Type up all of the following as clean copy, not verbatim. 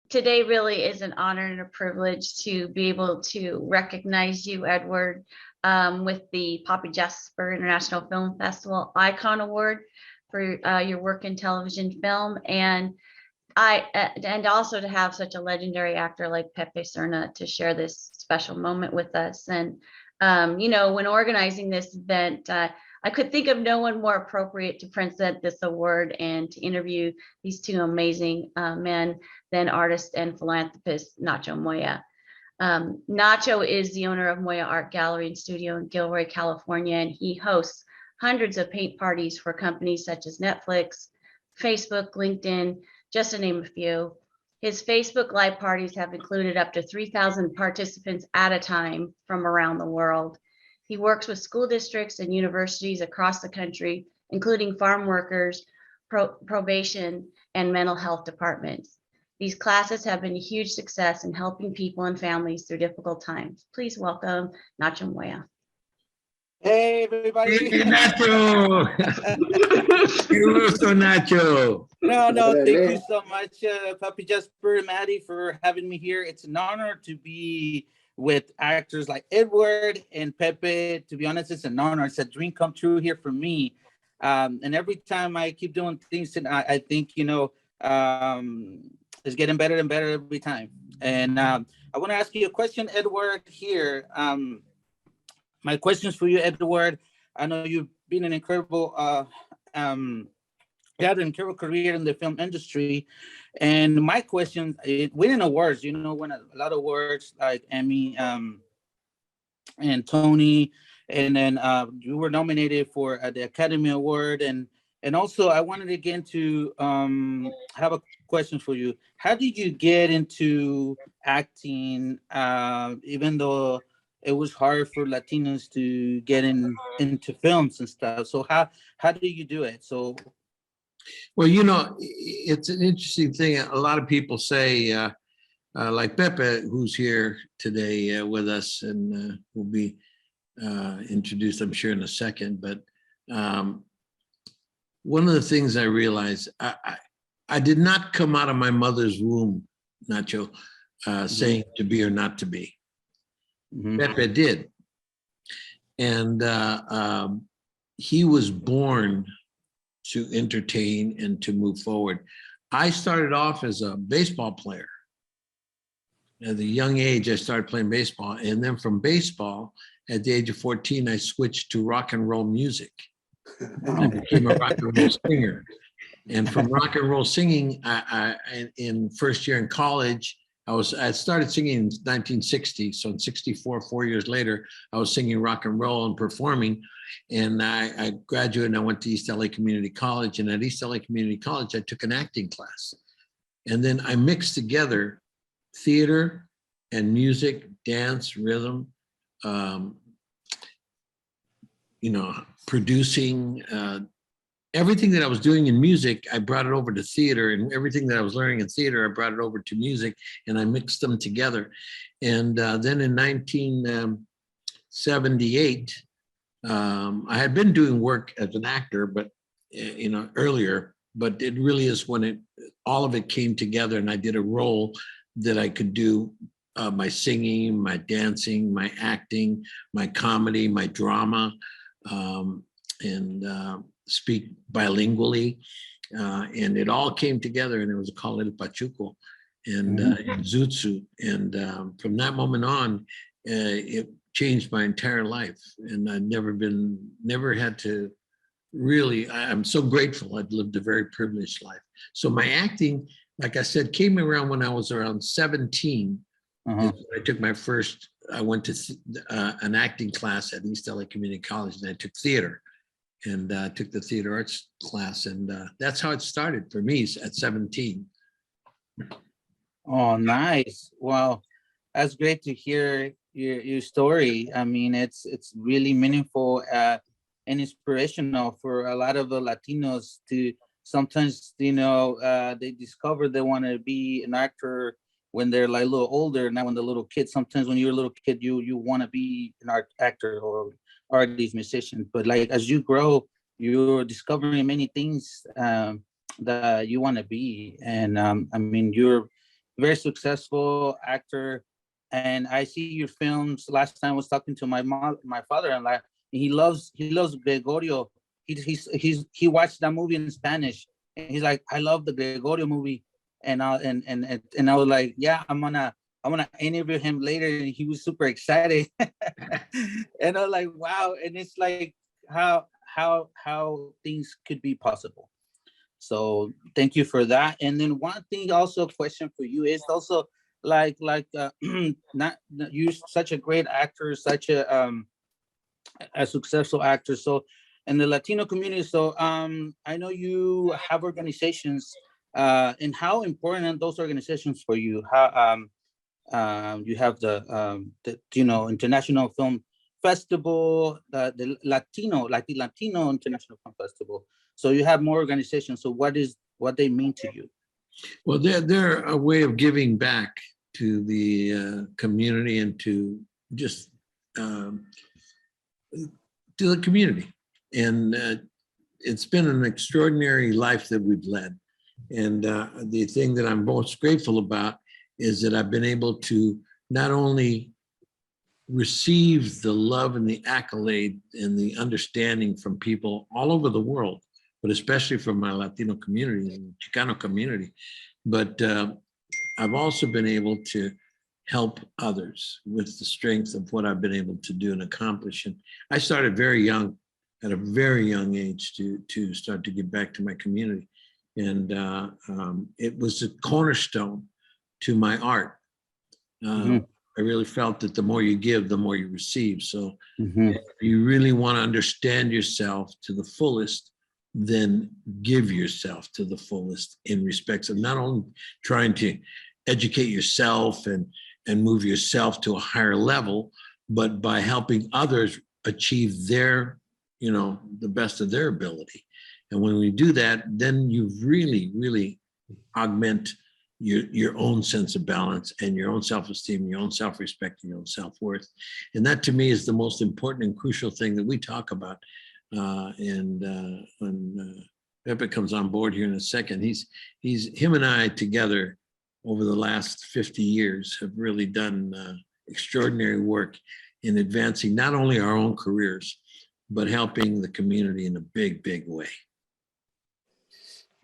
today really is an honor and a privilege to be able to recognize you, Edward, with the Poppy Jasper International Film Festival Icon Award for your work in television film, and also to have such a legendary actor like Pepe Serna to share this special moment with us. And when organizing this event, I could think of no one more appropriate to present this award and to interview these two amazing men than artist and philanthropist Nacho Moya. Nacho is the owner of Moya Art Gallery and Studio in Gilroy, California, and he hosts hundreds of paint parties for companies such as Netflix, Facebook, LinkedIn, just to name a few. His Facebook Live parties have included up to 3,000 participants at a time from around the world. He works with school districts and universities across the country, including farm workers, probation, and mental health departments. These classes have been a huge success in helping people and families through difficult times. Please welcome Nacho Moya. Hey, everybody. Hey, Nacho. Qué gusto, Nacho. No, thank you so much, Papi Jasper and Maddie, for having me here. It's an honor to be with actors like Edward and Pepe. To be honest, it's an honor. It's a dream come true here for me. And every time I keep doing things, and I think, it's getting better and better every time. And I want to ask you a question, Edward, here. My questions for you, Edward. I know you've been an incredible, you had an incredible career in the film industry. And my question, winning awards, won a lot of awards like Emmy and Tony. And then you were nominated for the Academy Award. And also I wanted again to have a question for you. How did you get into acting, even though it was hard for Latinos to get into films and stuff? So how do you do it? So, well, it's an interesting thing. A lot of people say, like Pepe, who's here today with us and will be introduced, I'm sure, in a second. But one of the things I realized, I did not come out of my mother's womb, Nacho, saying to be or not to be. Pepe did. And he was born to entertain and to move forward. I started off as a baseball player. At a young age, I started playing baseball. And then from baseball, at the age of 14, I switched to rock and roll music. I became a rock and roll singer. And from rock and roll singing, I in first year in college, I started singing in 1960. So in 64, 4 years later, I was singing rock and roll and performing. And I graduated and I went to East LA Community College. And at East LA Community College, I took an acting class. And then I mixed together theater and music, dance, rhythm, producing, everything that I was doing in music, I brought it over to theater, and everything that I was learning in theater, I brought it over to music, and I mixed them together. And then in 1978, I had been doing work as an actor, but earlier, but it really is when all of it came together, and I did a role that I could do my singing, my dancing, my acting, my comedy, my drama, and speak bilingually, and it all came together, and it was called El Pachuco and Zutsu. And from that moment on, it changed my entire life. And I've never had to really, I'm so grateful. I've lived a very privileged life. So my acting, like I said, came around when I was around 17. I took my first, I went to an acting class at East LA Community College, and I took theater. And took the theater arts class, and that's how it started for me at 17. Oh, nice! Wow, that's great to hear your story. I mean, it's really meaningful and inspirational for a lot of the Latinos to sometimes, they discover they want to be an actor when they're like a little older. Not when they're little kids. Sometimes when you're a little kid, you want to be an actor or artist, musician, but like as you grow, you're discovering many things that you want to be. And I mean, you're very successful actor, and I see your films. Last time I was talking to my mom, my father-in-law. He loves Gregorio. He watched that movie in Spanish, and he's like, I love the Gregorio movie, and I was like, yeah, I'm gonna interview him later, and he was super excited, and I was like, wow, and it's like how things could be possible. So thank you for that. And then one thing, also question for you is also like not you're such a great actor, such a successful actor. So in the Latino community, so I know you have organizations, and how important are those organizations for you? How you have the International Film Festival, the Latino International Film Festival. So you have more organizations. So what they mean to you? Well, they're a way of giving back to the community and to just to the community. And it's been an extraordinary life that we've led. And the thing that I'm most grateful about is that I've been able to not only receive the love and the accolade and the understanding from people all over the world, but especially from my Latino community and Chicano community. But I've also been able to help others with the strength of what I've been able to do and accomplish. And I started very young, at a very young age, to start to give back to my community. And it was a cornerstone to my art. I really felt that the more you give, the more you receive. So if you really want to understand yourself to the fullest, then give yourself to the fullest in respects of not only trying to educate yourself and move yourself to a higher level, but by helping others achieve their, the best of their ability. And when we do that, then you really, really augment your own sense of balance and your own self-esteem, your own self-respect, and your own self-worth. And that to me is the most important and crucial thing that we talk about. When Pepe comes on board here in a second, him and I together over the last 50 years have really done extraordinary work in advancing not only our own careers, but helping the community in a big, big way.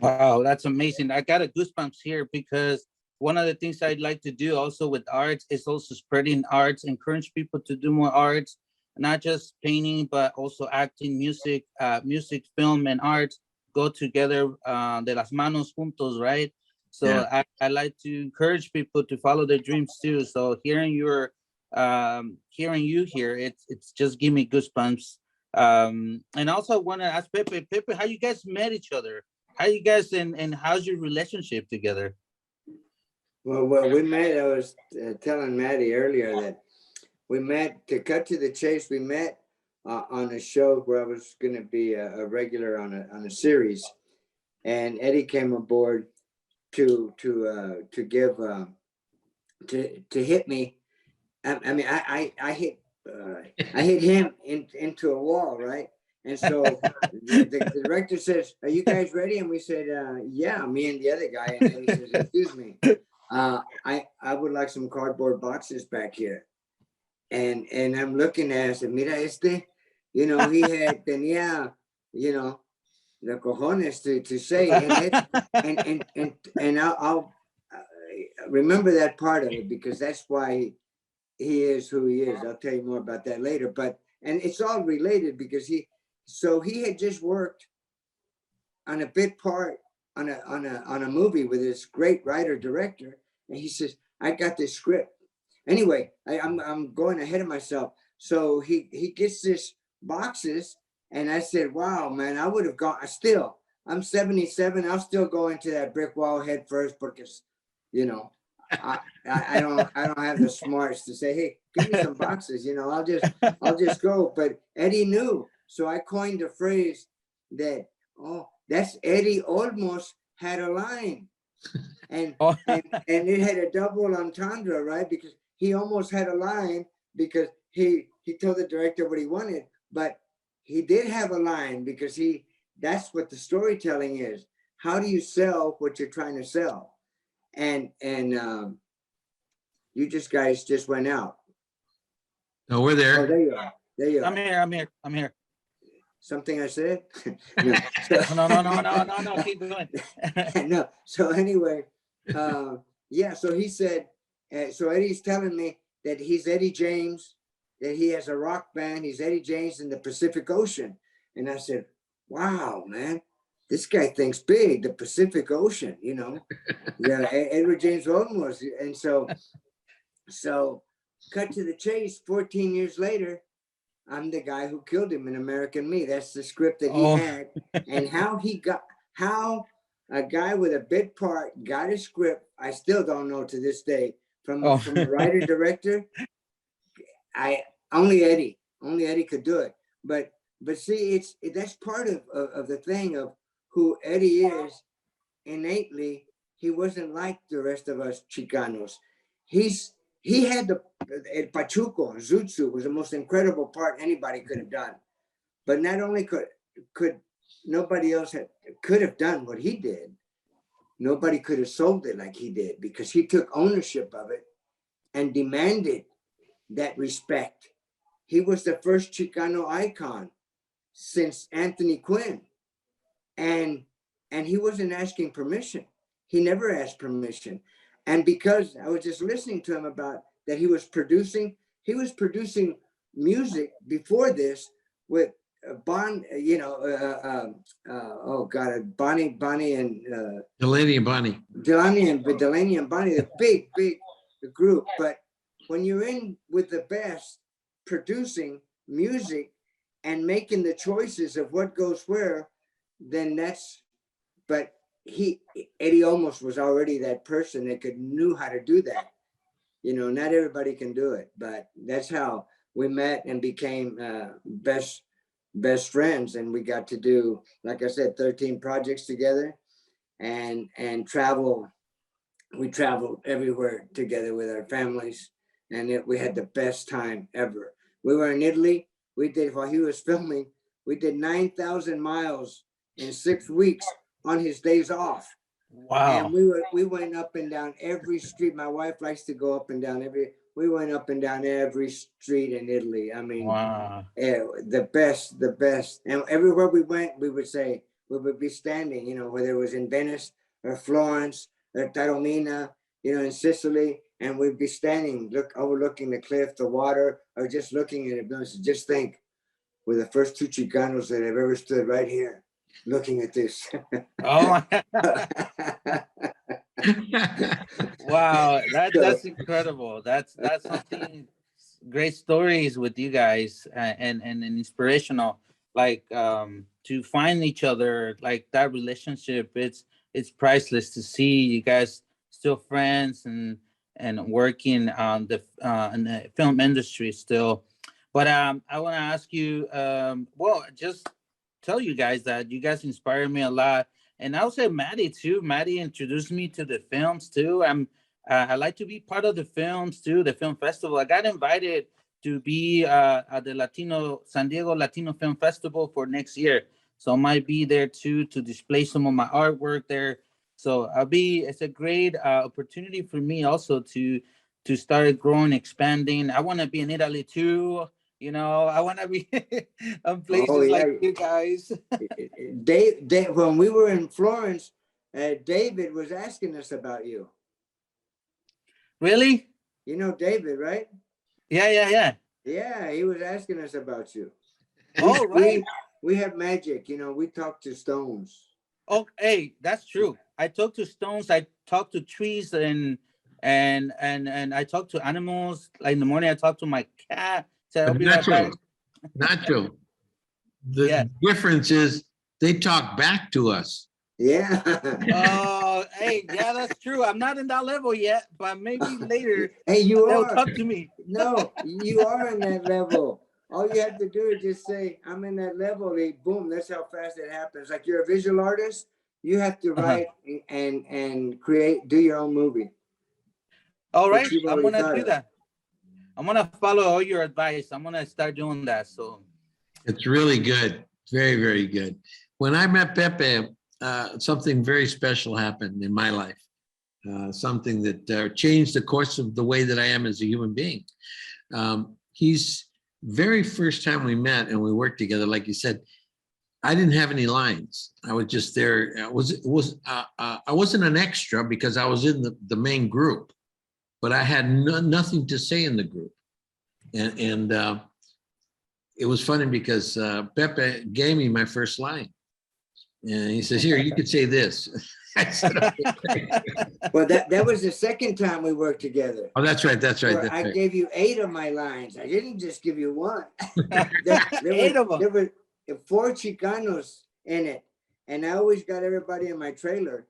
Wow, that's amazing. I got a goosebumps here because one of the things I'd like to do also with arts is also spreading arts, encourage people to do more arts, not just painting, but also acting, music, film, and art go together, de las manos juntos, right? So yeah. I like to encourage people to follow their dreams too. So hearing you here, it's just give me goosebumps. And also I want to ask Pepe, how you guys met each other? How you guys and how's your relationship together? Well, we met. I was telling Maddie earlier that we met, to cut to the chase. We met on a show where I was going to be a regular on a series, and Eddie came aboard to give to hit me. I mean, I hit him into a wall, right? And so the director says, "Are you guys ready?" And we said, "Yeah." Me and the other guy. And he says, "Excuse me, I would like some cardboard boxes back here." And I'm looking at it, I said, "Mira este," he had tenía, the cojones to say, and I'll remember that part of it because that's why he is who he is. I'll tell you more about that later. And it's all related because he had just worked on a bit part on a movie with this great writer director, and he says, "I got this script." Anyway, I'm going ahead of myself. So he gets this boxes, and I said, "Wow, man, I would have gone." I'm 77. I'll still go into that brick wall head first because, I don't have the smarts to say, "Hey, give me some boxes." I'll just go. But Eddie knew. So I coined a phrase that, that's Eddie Olmos had a line. And it had a double entendre, right? Because he almost had a line because he told the director what he wanted, but he did have a line because that's what the storytelling is. How do you sell what you're trying to sell? and you guys just went out. No, we're Oh, there. there you are. There you I'm are. I'm here. Something I said? No. No, keep going. No. So anyway, yeah. So he said. So Eddie's telling me that he's Eddie James, that he has a rock band. He's Eddie James in the Pacific Ocean, and I said, "Wow, man, this guy thinks big. The Pacific Ocean, you know." Yeah, Edward James Olmos, and so cut to the chase. 14 years later, I'm the guy who killed him in American Me. That's the script that he had, and how a guy with a bit part got a script. I still don't know to this day from a writer director. Only Eddie could do it. But see, that's part of the thing of who Eddie is innately. He wasn't like the rest of us Chicanos. He had El Pachuco, Zutsu was the most incredible part anybody could have done. But not only could nobody else could have done what he did, nobody could have sold it like he did, because he took ownership of it and demanded that respect. He was the first Chicano icon since Anthony Quinn. And he wasn't asking permission. He never asked permission. And because I was just listening to him about that, he was producing music before this with Bonnie and Delaney and Bonnie. Delaney and Bonnie, the big group. But when you're in with the best, producing music and making the choices of what goes where, then but Eddie Olmos was already that person that knew how to do that. You know, not everybody can do it, but that's how we met and became best friends. And we got to do, like I said, 13 projects together and travel. We traveled everywhere together with our families, and we had the best time ever. We were in Italy. While he was filming, we did 9,000 miles in 6 weeks on his days off. Wow. And we went up and down every street. My wife likes to go up and down we went up and down every street in Italy. I mean, wow. The best. And everywhere we went, we would be standing, you know, whether it was in Venice or Florence or Taormina, you know, in Sicily, and we'd be standing, overlooking the cliff, the water, or just looking at it. Just think, we're the first two Chicanos that have ever stood right here looking at this. Oh my. Wow, that's incredible. That's something. Great stories with you guys, and inspirational. Like to find each other, like that relationship. It's priceless to see you guys still friends and working on in the film industry still. But I want to ask you, well, just tell you guys that you guys inspire me a lot. And I would say Maddie too. Maddie introduced me to the films too. I like to be part of the films too, the film festival. I got invited to be at the San Diego Latino Film Festival for next year. So I might be there too to display some of my artwork there. So it's a great opportunity for me also to start growing, expanding. I want to be in Italy too. You know, I want to be on places like you guys. When we were in Florence, David was asking us about you. Really? You know David, right? Yeah. Yeah, he was asking us about you. Oh, right. We have magic, you know, we talk to stones. Oh, hey, that's true. I talk to stones, I talk to trees, and I talk to animals. Like in the morning, I talk to my cat. So I'll be right back. Nacho. The difference is they talk back to us. Yeah. Oh, hey, yeah, that's true. I'm not in that level yet, but maybe later. Hey, they'll talk to me. No, you are in that level. All you have to do is just say, I'm in that level. Boom, that's how fast it happens. Like you're a visual artist, you have to write and create, do your own movie. All right, I'm going to do that. I'm going to follow all your advice. I'm going to start doing that. So it's really good. Very, very good. When I met Pepe, something very special happened in my life. something that changed the course of the way that I am as a human being. He's very first time we met and we worked together, like you said, I didn't have any lines. I was just there. I wasn't an extra because I was in the main group, but I had nothing to say in the group. And it was funny because Pepe gave me my first line. And he says, here, you could say this. I said, okay. Well, that was the second time we worked together. Oh, that's right. That's right. Where That's I right. gave you 8 of my lines. I didn't just give you one. Eight of them. There were 4 Chicanos in it. And I always got everybody in my trailer.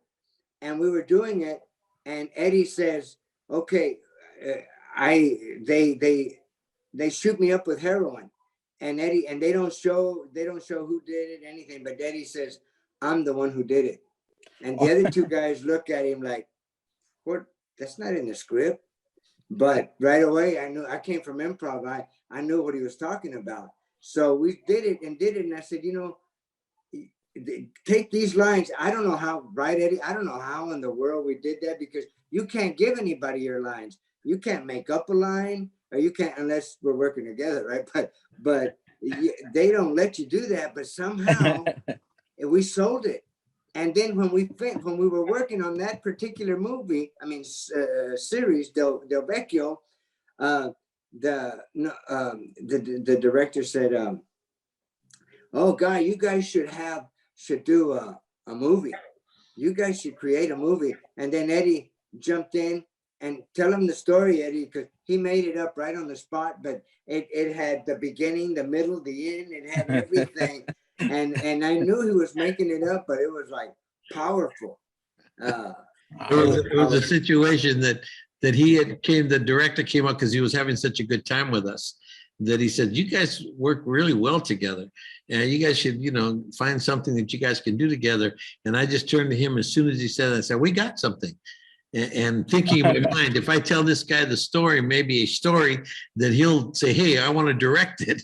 And we were doing it. And Eddie says, okay, they shoot me up with heroin. And Eddie, and they don't show who did it, anything, but Eddie says, I'm the one who did it. And the other 2 guys look at him like, what? That's not in the script. But right away, I knew. I came from improv. I knew what he was talking about. So we did it. And I said, you know, take these lines. I don't know how, right, Eddie? I don't know how in the world we did that, because you can't give anybody your lines. You can't make up a line, or you can't, unless we're working together, right? But they don't let you do that. But somehow we sold it. And then when we were working on that particular movie, I mean, series, Del Vecchio, the director said, oh, guy, you guys should do a movie. You guys should create a movie. And then Eddie jumped in and tell him the story, Eddie, because he made it up right on the spot, but it had the beginning, the middle, the end, it had everything. And I knew he was making it up, but it was like powerful. It was a situation that the director came up because he was having such a good time with us, that he said, you guys work really well together. And you guys should, you know, find something that you guys can do together. And I just turned to him as soon as he said that. I said, we got something. And thinking in my mind, if I tell this guy the story, maybe a story that he'll say, hey, I want to direct it.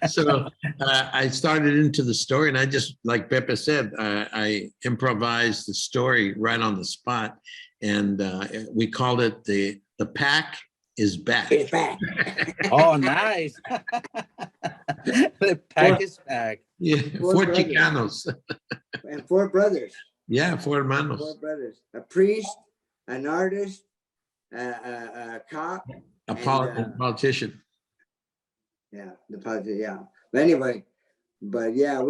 So I started into the story, and I just, like Pepe said, I improvised the story right on the spot. And we called it The Pack is Back. It's back. Oh, nice. The pack is back. Yeah, 4 Chicanos. And 4 brothers. Yeah, 4 hermanos. 4 brothers. A priest, an artist, a cop. A politician. Yeah, the politician, yeah. But anyway, yeah,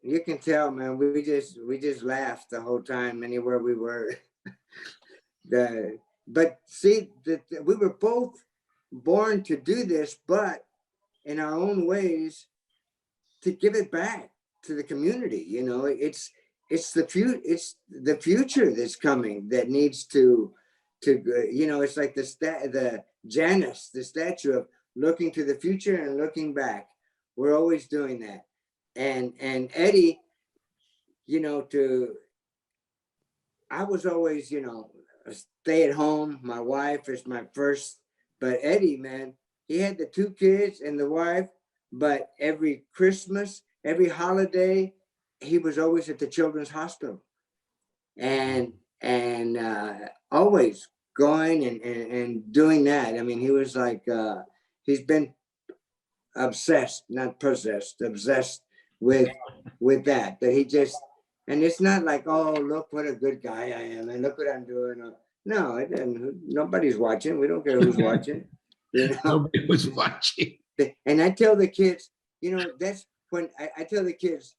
you can tell, man, we just laughed the whole time anywhere we were. But see, we were both born to do this, but in our own ways, to give it back to the community. You know, it's the future that's coming that needs to you know, it's like the Janus, the statue of looking to the future and looking back. We're always doing that. And Eddie, you know, I was always, you know, stay at home. My wife is my first, but Eddie, man, he had the 2 kids and the wife, but every Christmas, every holiday, he was always at the children's hospital, and always going and doing that. I mean, he was like, he's been obsessed, not possessed, obsessed with that he just, and it's not like, oh, look what a good guy I am, and look what I'm doing. No, it doesn't. Nobody's watching. We don't care who's watching. You know? Nobody was watching. And I tell the kids, you know, that's when I tell the kids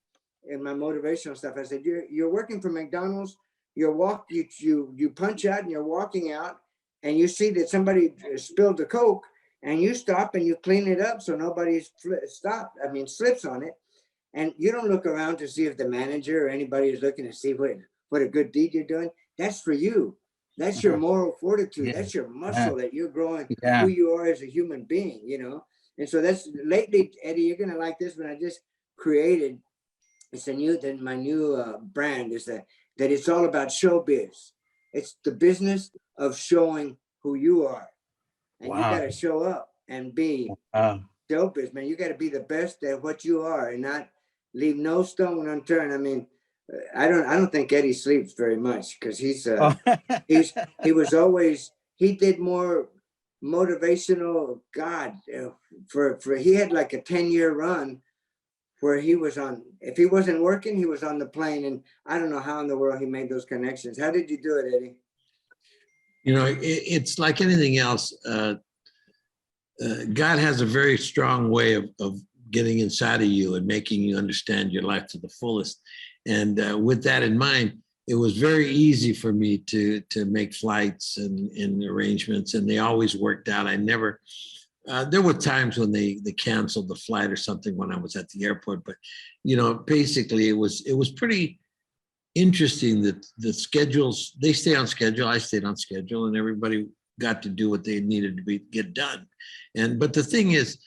in my motivational stuff, I said, you're working for McDonald's, you punch out and you're walking out, and you see that somebody spilled the Coke, and you stop and you clean it up so nobody's slips on it. And you don't look around to see if the manager or anybody is looking to see what a good deed you're doing. That's for you. That's your moral fortitude. Yeah. That's your muscle that you're growing, who you are as a human being, you know? And so that's lately, Eddie, you're going to like this one. I just created, my new brand is that it's all about showbiz. It's the business of showing who you are. And you got to show up and be showbiz, man. You got to be the best at what you are and not leave no stone unturned. I mean, I don't think Eddie sleeps very much because Oh. he was always, he did more motivational, God, for he had like a 10-year run where he was on, if he wasn't working, he was on the plane. And I don't know how in the world he made those connections. How did you do it, Eddie? You know, it's like anything else. God has a very strong way of getting inside of you and making you understand your life to the fullest. And with that in mind, it was very easy for me to make flights and arrangements, and they always worked out. I never, there were times when they canceled the flight or something when I was at the airport, but you know, basically it was pretty interesting that the schedules, they stay on schedule, I stayed on schedule, and everybody got to do what they needed to get done. But the thing is,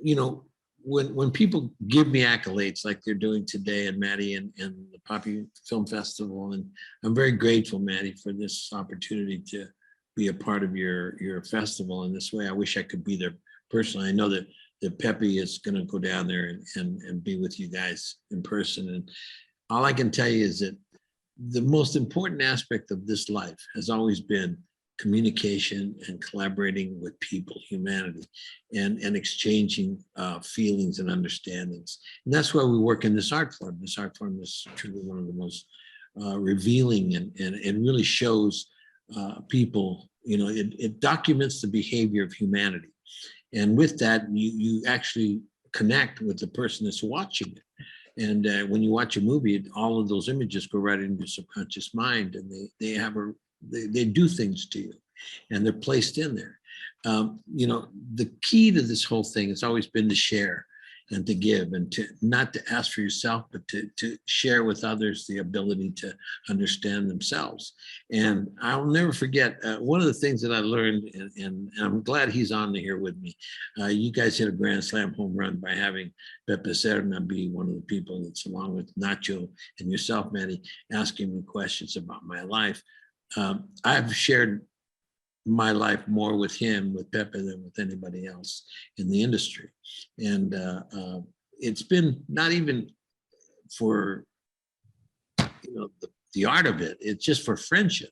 you know, when people give me accolades like they're doing today, and Maddie and the Poppy Film Festival, and I'm very grateful, Maddie, for this opportunity to be a part of your festival in this way. I wish I could be there personally. I know that Pepe is going to go down there and be with you guys in person. And all I can tell you is that the most important aspect of this life has always been communication and collaborating with people, humanity, and exchanging feelings and understandings. And that's why we work in this art form. This art form is truly one of the most revealing and really shows people, you know, it documents the behavior of humanity. And with that, you actually connect with the person that's watching it. And when you watch a movie, all of those images go right into your subconscious mind, and they do things to you, and they're placed in there. You know, the key to this whole thing has always been to share and to give, and to not to ask for yourself, but to share with others the ability to understand themselves. And I'll never forget one of the things that I learned, and I'm glad he's on here with me. You guys hit a grand slam home run by having Pepe Serna be one of the people that's, along with Nacho and yourself, Maddie, asking me questions about my life. I've shared my life more with him, with Pepe, than with anybody else in the industry. And it's been not even for, you know, the art of it, it's just for friendship.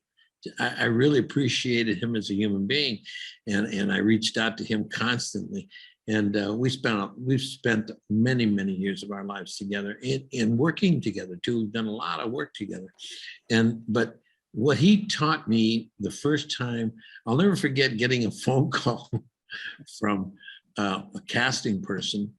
I really appreciated him as a human being, and I reached out to him constantly. And we've spent many, many years of our lives together in working together too. We've done a lot of work together. But what he taught me the first time, I'll never forget getting a phone call from a casting person.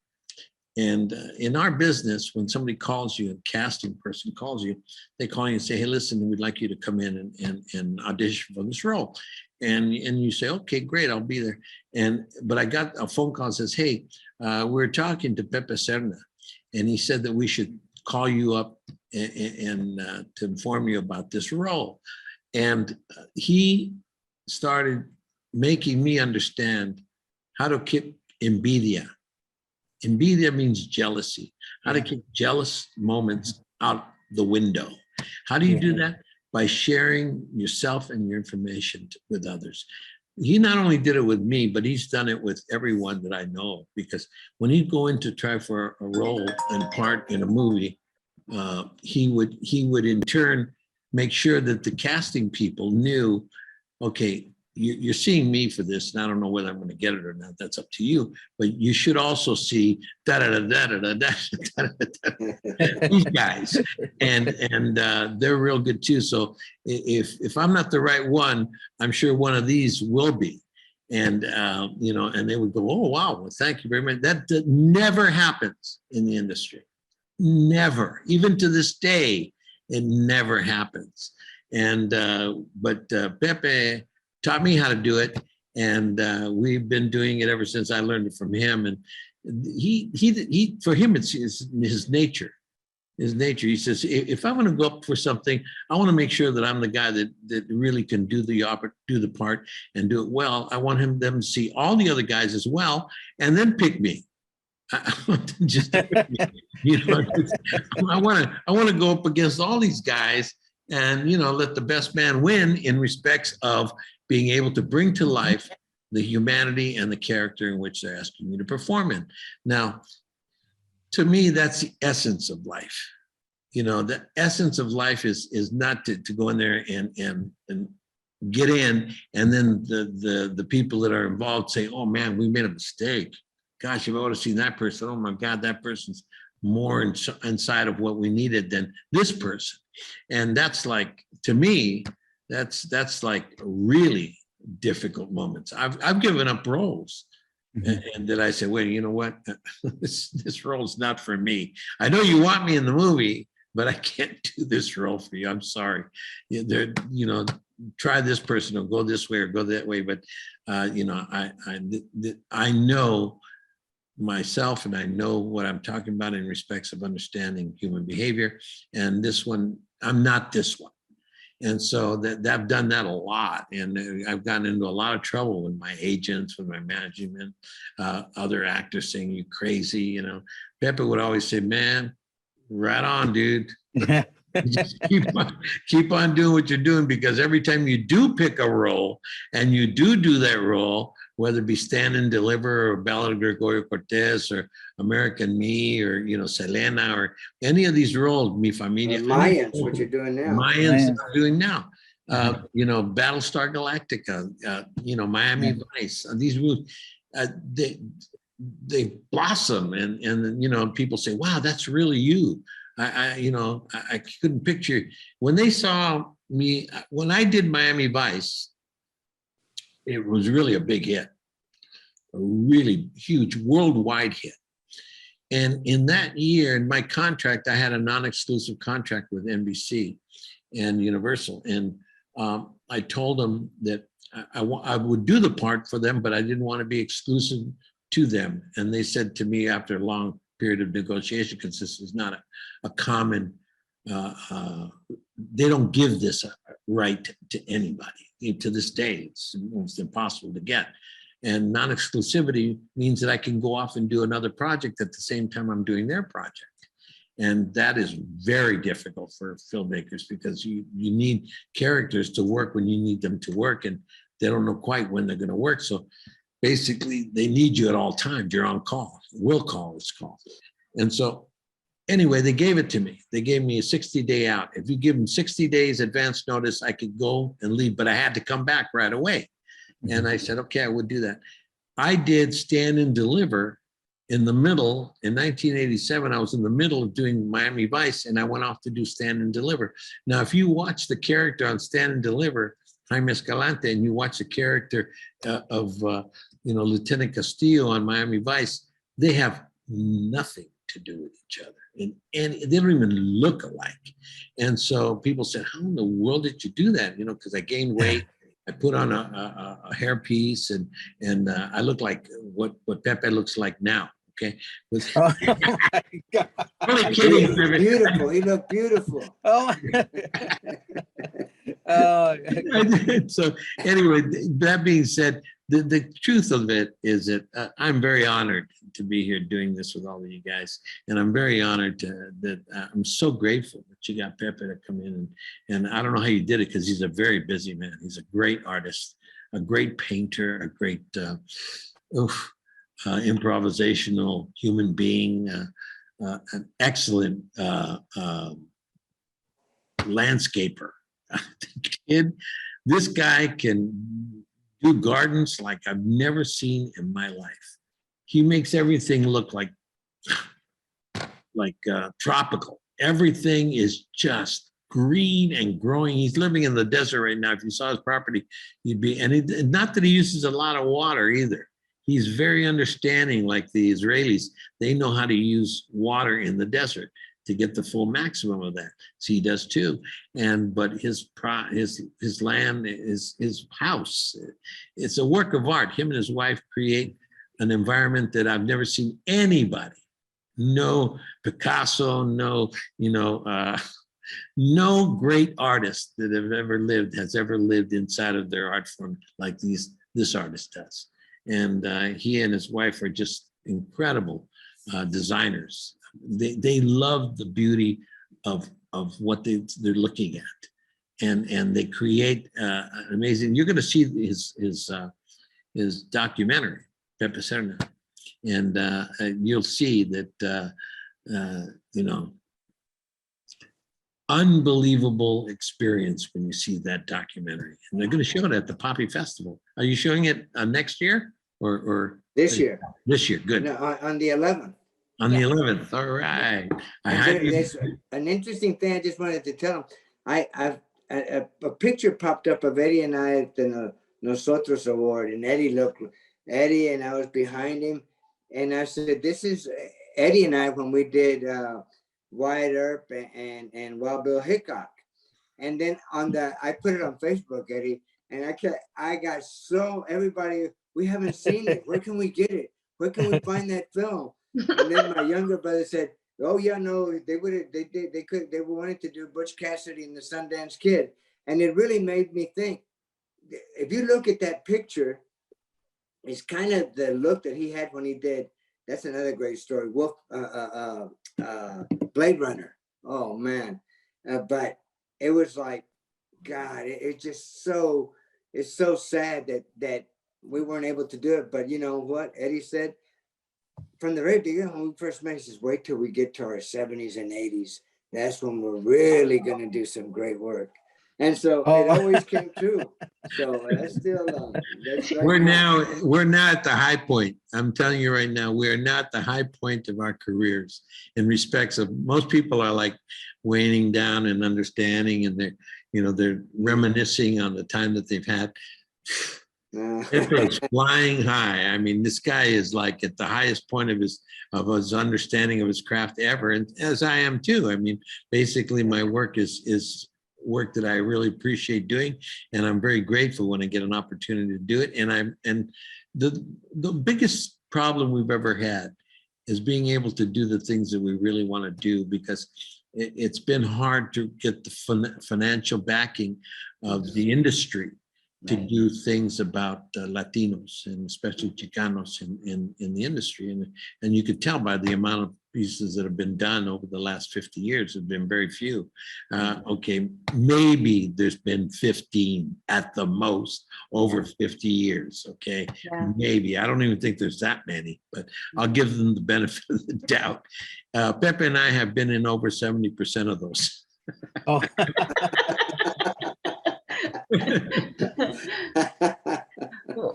And in our business, when somebody calls you, a casting person calls you, they call you and say, hey, listen, we'd like you to come in and audition for this role. And you say, okay, great, I'll be there. But I got a phone call that says, hey, we're talking to Pepe Serna, and he said that we should call you up and to inform you about this role. And he started making me understand how to keep envidia. Envidia means jealousy. How to keep jealous moments out the window. How do you do that? By sharing yourself and your information with others. He not only did it with me, but he's done it with everyone that I know. Because when he'd go in to try for a role and part in a movie, he would in turn make sure that the casting people knew, okay, you're seeing me for this, and I don't know whether I'm going to get it or not. That's up to you. But you should also see these guys, and they're real good too. So if I'm not the right one, I'm sure one of these will be. And you know, and they would go, oh wow, well, thank you very much. That never happens in the industry. Never, even to this day, it never happens. And but Pepe taught me how to do it, and we've been doing it ever since I learned it from him. And he for him, it's his nature. His nature. He says, if I'm going to go up for something, I want to make sure that I'm the guy that really can do the part and do it well. I want them to see all the other guys as well, and then pick me. I want them just to pick me. You know, I want to go up against all these guys, and you know, let the best man win in respects of being able to bring to life the humanity and the character in which they're asking you to perform in. Now, to me, that's the essence of life. the essence of life is not to go in there and get in, and then the people that are involved say, oh man, we made a mistake. Gosh, if I would have seen that person, oh my God, that person's more inside of what we needed than this person. And that's like, to me, that's like really difficult moments. I've given up roles. And then I said, wait, you know what? This role is not for me. I know you want me in the movie, but I can't do this role for you. I'm sorry. Try this person or go this way or go that way. But I know myself, and I know what I'm talking about in respects of understanding human behavior. And this one, I'm not this one. And so that I've done that a lot. And I've gotten into a lot of trouble with my agents, with my management, other actors saying, you crazy, Pepe would always say, man, right on, dude. Just keep on doing what you're doing, because every time you do pick a role and you do that role, whether it be Stand and Deliver or Ballad of Gregorio Cortez or American Me or, Selena or any of these roles, Mi Familia. Mayans, what you're doing now. Mayans I'm doing now. Battlestar Galactica, Miami Vice. These movies, they blossom and people say, wow, that's really you. I couldn't picture when they saw me, when I did Miami Vice, it was really a big hit, a really huge worldwide hit. And in that year, in my contract, I had a non-exclusive contract with NBC and Universal. And I told them that I would do the part for them, but I didn't want to be exclusive to them. And they said to me after a long period of negotiation, because this is not a common, they don't give this right to anybody. To this day, it's almost impossible to get. And non-exclusivity means that I can go off and do another project at the same time I'm doing their project. And that is very difficult for filmmakers, because you need characters to work when you need them to work, and they don't know quite when they're going to work. So basically, they need you at all times. You're on call. Will call is called. And so anyway, they gave it to me. They gave me a 60-day out. If you give them 60 days advance notice, I could go and leave, but I had to come back right away. And I said, okay, I would do that. I did Stand and Deliver in the middle. In 1987, I was in the middle of doing Miami Vice, and I went off to do Stand and Deliver. Now, if you watch the character on Stand and Deliver, Jaime Escalante, and you watch the character of Lieutenant Castillo on Miami Vice, they have nothing to do with each other. And they don't even look alike. And so people said, how in the world did you do that? Because I gained weight. I put on a hairpiece, and I look like what Pepe looks like now. Okay. Only kidding. Beautiful. He looked beautiful. Oh. So anyway, that being said, the truth of it is that I'm very honored to be here doing this with all of you guys. And I'm very honored that I'm so grateful that you got Pepe to come in. And I don't know how you did it, because he's a very busy man. He's a great artist, a great painter, a great improvisational human being, an excellent landscaper. Kid, this guy can do gardens like I've never seen in my life. He makes everything look like tropical. Everything is just green and growing. He's living in the desert right now. If you saw his property, you'd be, and not that he uses a lot of water either. He's very understanding, like the Israelis. They know how to use water in the desert to get the full maximum of that. So he does too. But his land is his house. It's a work of art. Him and his wife create an environment that I've never seen anybody. No Picasso, no great artist that has ever lived inside of their art form like this artist does. And he and his wife are just incredible designers. They love the beauty of what they're looking at, and they create amazing. You're going to see his documentary, Pepe Serna, and you'll see that unbelievable experience when you see that documentary. And they're going to show it at the Poppy Festival. Are you showing it next year or This year. This year, good. No, on the 11th. On the 11th, all right. There's an interesting thing I just wanted to tell him. A picture popped up of Eddie and I at the Nosotros Award, and Eddie and I was behind him, and I said, "This is Eddie and I when we did Wyatt Earp and Wild Bill Hickok." And then I put it on Facebook, Eddie, and I got so everybody, we haven't seen it. Where can we get it? Where can we find that film? And then my younger brother said, "Oh yeah, no, they wanted to do Butch Cassidy and the Sundance Kid." And it really made me think, if you look at that picture, it's kind of the look that he had when he did, that's another great story, Blade Runner. Oh man. But it was like, God, it's so sad that we weren't able to do it. But you know what Eddie said? From the very beginning, when we first met, he says, "Wait till we get to our 70s and 80s. That's when we're really going to do some great work." And so it always came true. So that's still, that's right we're now at the high point. I'm telling you right now, we are now at the high point of our careers in respects of, most people are like waning down and understanding, and they're reminiscing on the time that they've had. It's flying high. I mean, this guy is like at the highest point of his understanding of his craft ever, and as I am too. I mean, basically, my work is work that I really appreciate doing, and I'm very grateful when I get an opportunity to do it. And the biggest problem we've ever had is being able to do the things that we really want to do, because it's been hard to get the financial backing of the industry to do things about Latinos and especially Chicanos in the industry. And you could tell by the amount of pieces that have been done over the last 50 years, have been very few. Okay, maybe there's been 15 at the most over 50 years, okay? Yeah. Maybe, I don't even think there's that many, but I'll give them the benefit of the doubt. Pepe and I have been in over 70% of those. Oh.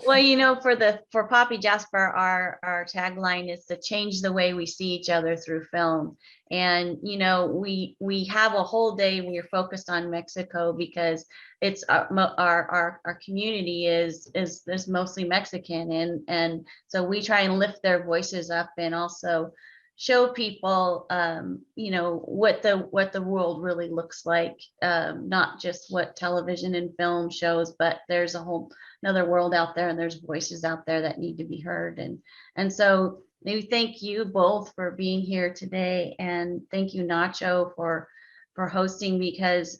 Well, for Poppy Jasper, our tagline is to change the way we see each other through film. And we have a whole day we're focused on Mexico because it's our community is mostly Mexican, and so we try and lift their voices up and also show people what the world really looks like, not just what television and film shows, but there's a whole another world out there, and there's voices out there that need to be heard. And so we thank you both for being here today, and thank you, Nacho, for hosting, because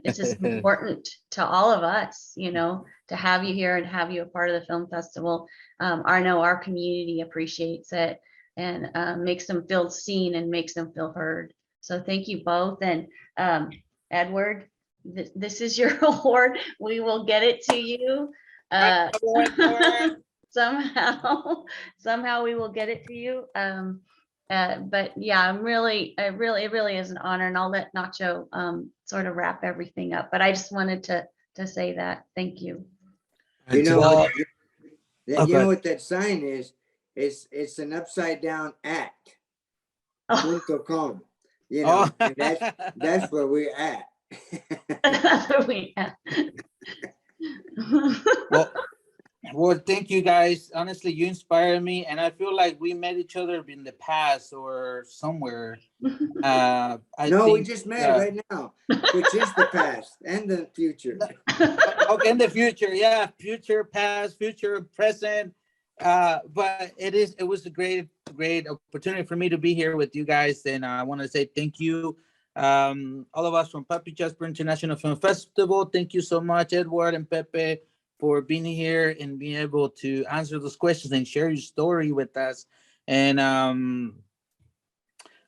it's just important to all of us, to have you here and have you a part of the film festival. I know our community appreciates it, and makes them feel seen and makes them feel heard. So thank you both. And Edward, this is your award. We will get it to you. Somehow we will get it to you. But yeah, it really is an honor, and I'll let Nacho sort of wrap everything up. But I just wanted to say that. Thank you. You know what that sign is? It's an upside down act. Punto com. And that's where we're at. That's where we at. Well, thank you guys. Honestly, you inspire me, and I feel like we met each other in the past or somewhere. We just met right now, which is the past and the future. Okay, in the future, yeah, future, past, future, present. But it was a great opportunity for me to be here with you guys, and I want to say thank you, all of us from Poppy Jasper International Film Festival. Thank you so much, Edward and Pepe, for being here and being able to answer those questions and share your story with us. And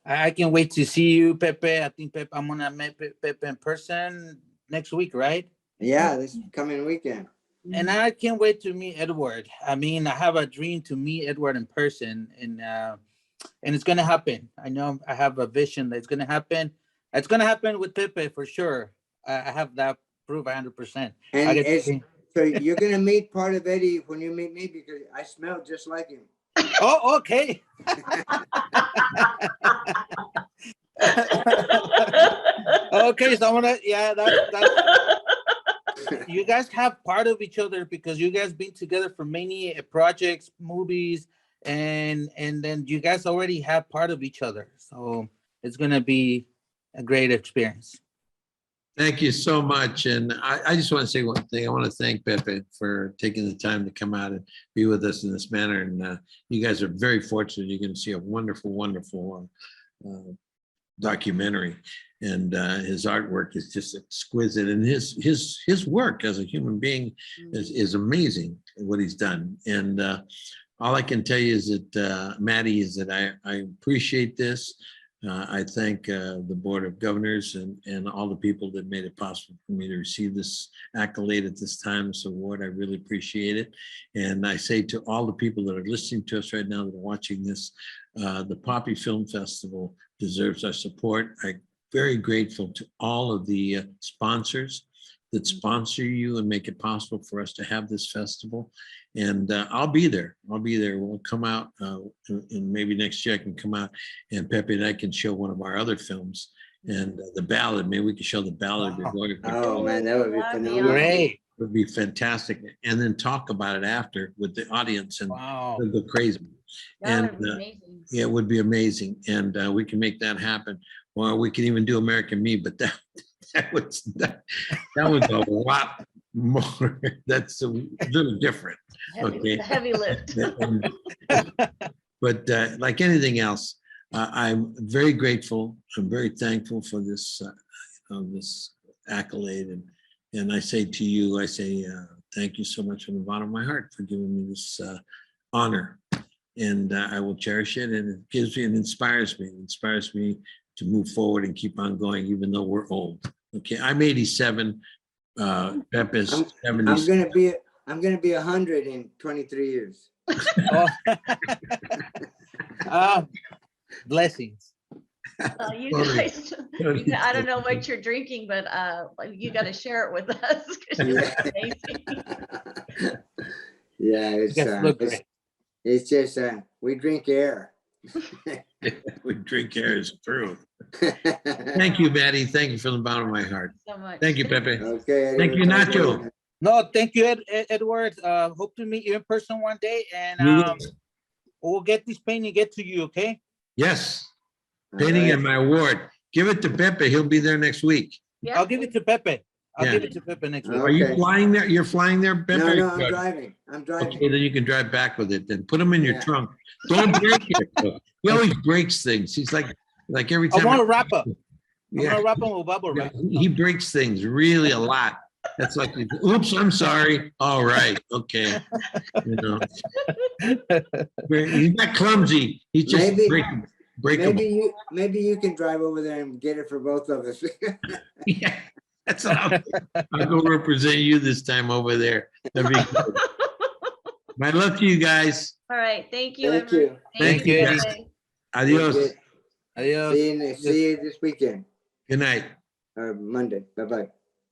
I can't wait to see you, Pepe. I think I'm gonna meet Pepe in person next week, right? Yeah, this coming weekend. And I can't wait to meet Edward. I mean, I have a dream to meet Edward in person, and it's gonna happen. I know I have a vision that it's gonna happen. It's gonna happen with Pepe for sure. I have that proof 100%. And get to as, see- so you're gonna meet part of Eddie when you meet me because I smell just like him. Oh, okay. Okay, so I wanna, yeah, that's you guys have part of each other because you guys been together for many projects, movies, and then you guys already have part of each other. So it's gonna be a great experience. Thank you so much. And I just want to say one thing. I want to thank Pepe for taking the time to come out and be with us in this manner. And you guys are very fortunate. You're going to see a wonderful, wonderful documentary. And his artwork is just exquisite. And his work as a human being is amazing, what he's done. And all I can tell you is that, Maddie, is that I appreciate this. I thank the Board of Governors and all the people that made it possible for me to receive this accolade at this time, this award. I really appreciate it. And I say to all the people that are listening to us right now, that are watching this, the Poppy Film Festival deserves our support. I'm very grateful to all of the sponsors that sponsor you and make it possible for us to have this festival. And I'll be there. We'll come out and maybe next year I can come out and Pepe and I can show one of our other films and the ballad. Maybe we can show the ballad. Oh man, that would be That'd be phenomenal. Great. It would be fantastic. And then talk about it after with the audience and Wow. they'll go crazy. That would And be amazing. yeah, it would be amazing. And we can make that happen. Or we can even do American Me, but that was a lot more. That's a little different. Okay. Heavy lift. But like anything else, I'm very grateful. I'm very thankful for this this accolade, and I say to you, thank you so much from the bottom of my heart for giving me this honor, and I will cherish it. And it gives me and inspires me. It inspires me to move forward and keep on going, even though we're old. Okay, I'm 87. Pep is 70. I'm gonna be 100 in 23 years. Blessings. You guys, I don't know what you're drinking, but you got to share it with us because you're amazing. Yeah, it's just we drink air. We drink air is true. Thank you, Maddie. Thank you from the bottom of my heart. So much. Thank you, Pepe. Okay. Thank you, Nacho. No, thank you, Edward. Hope to meet you in person one day, and we'll get this painting get to you. Okay. Yes. Painting and my award. Give it to Pepe. He'll be there next week. Yeah. I'll give it to Pepe. Yeah. Give it to Pepe next week. Are you Okay. flying there? You're flying there, Pepe? No, I'm driving. Okay, then you can drive back with it. Then put them in your Yeah. trunk. Don't break it. He always breaks things. He's like every I time. want to wrap up. I'm Yeah. gonna wrap up with bubble Yeah, wrap. he breaks things really a lot. That's like, oops, I'm sorry. All right, okay. You know, he's not clumsy. He's just breakable. Maybe you can drive over there and get it for both of us. Yeah, that's how I'll go represent you this time over there. That'd be good. My love to you guys. All right. Thank you. Thank everyone. you. Thank you. Pepe. Adios. Adios. See you this weekend Good night. or Monday. Bye-bye.